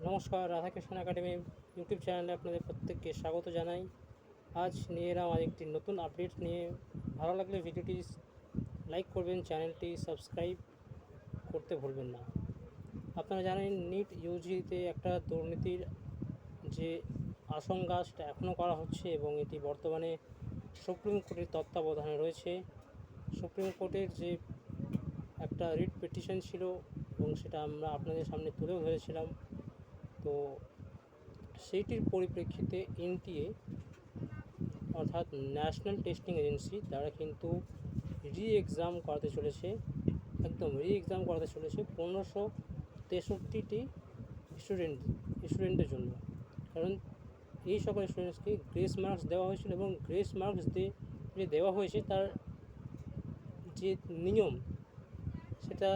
নমস্কার, Radhakrishna academy YouTube চ্যানেলে আপনাদের প্রত্যেককে স্বাগত জানাই। আজ নিয়ে এলাম আরেকটি নতুন আপডেট নিয়ে। ভালো লাগলে ভিডিওটি লাইক করবেন, চ্যানেলটি সাবস্ক্রাইব করতে ভুলবেন না। আপনারা জানেন নিট ইউজিতে একটা দুর্নীতির যে আশঙ্কা সেটা এখনও করা হচ্ছে এবং এটি বর্তমানে সুপ্রিম কোর্টের তত্ত্বাবধানে রয়েছে। সুপ্রিম কোর্টের যে একটা রিট পিটিশন ছিল এবং সেটা আমরা আপনাদের সামনে তুলেও ধরেছিলাম। তো সেইটির পরিপ্রেক্ষিতে এনটিএ অর্থাৎ ন্যাশনাল টেস্টিং এজেন্সি তারা কিন্তু এক্সাম করাতে চলেছে, একদম এক্সাম করাতে চলেছে 1563টি স্টুডেন্টের জন্য। কারণ এই সকল স্টুডেন্টসকে গ্রেস মার্কস দেওয়া হয়েছিল এবং গ্রেস মার্কস যে দেওয়া হয়েছে তার যে নিয়ম সেটা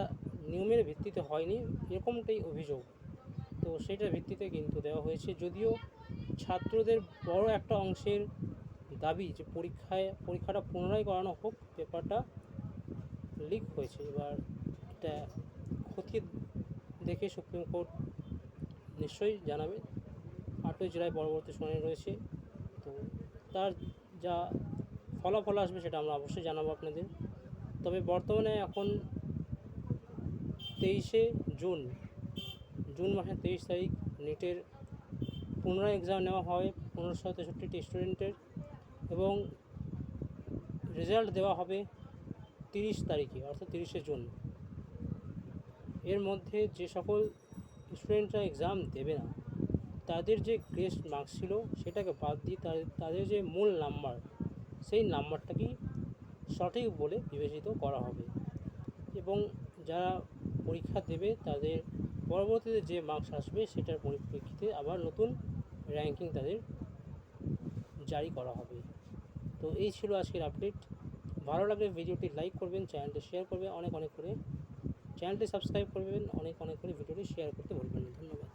নিয়মের ভিত্তিতে হয়নি, এরকমটাই অভিযোগ। তো সেটার ভিত্তিতে কিন্তু দেওয়া হয়েছে, যদিও ছাত্রদের বড় একটা অংশের দাবি যে পরীক্ষাটা পুনরায় করানো হোক, পেপারটা লিক হয়েছে। এবার এটা খতিয়ে দেখে সুপ্রিম কোর্ট নিশ্চয়ই জানাবে। 8ই জুলাই পরবর্তী শুনানি রয়েছে। তো তার যা ফলাফল আসবে সেটা আমরা অবশ্যই জানাবো আপনাদের। তবে বর্তমানে এখন 23শে জুন মাসের 23 তারিখ নিটের পুনরায় এক্সাম নেওয়া হয় 1563টি স্টুডেন্টের এবং রেজাল্ট দেওয়া হবে 30 তারিখে অর্থাৎ 30শে জুন। এর মধ্যে যে সকল স্টুডেন্টরা এক্সাম দেবে না তাদের যে গ্রেস মার্কস ছিল সেটাকে বাদ দিয়ে তাদের যে মূল নাম্বার সেই নাম্বারটাকেই সঠিক বলে বিবেচিত করা হবে এবং যারা পরীক্ষা দেবে তাদের পরবর্তীতে যে মার্কস আসবে সেটার পরিপ্রেক্ষিতে আবার নতুন র্যাঙ্কিং তাদের জারি করা হবে। তো এই ছিল আজকের আপডেট। ভালো লাগলে ভিডিওটি লাইক করবেন, চ্যানেলটি শেয়ার করবেন অনেক করে, চ্যানেলটি সাবস্ক্রাইব করবেন অনেক করে, ভিডিওটি শেয়ার করতে ভুলবেন না। ধন্যবাদ।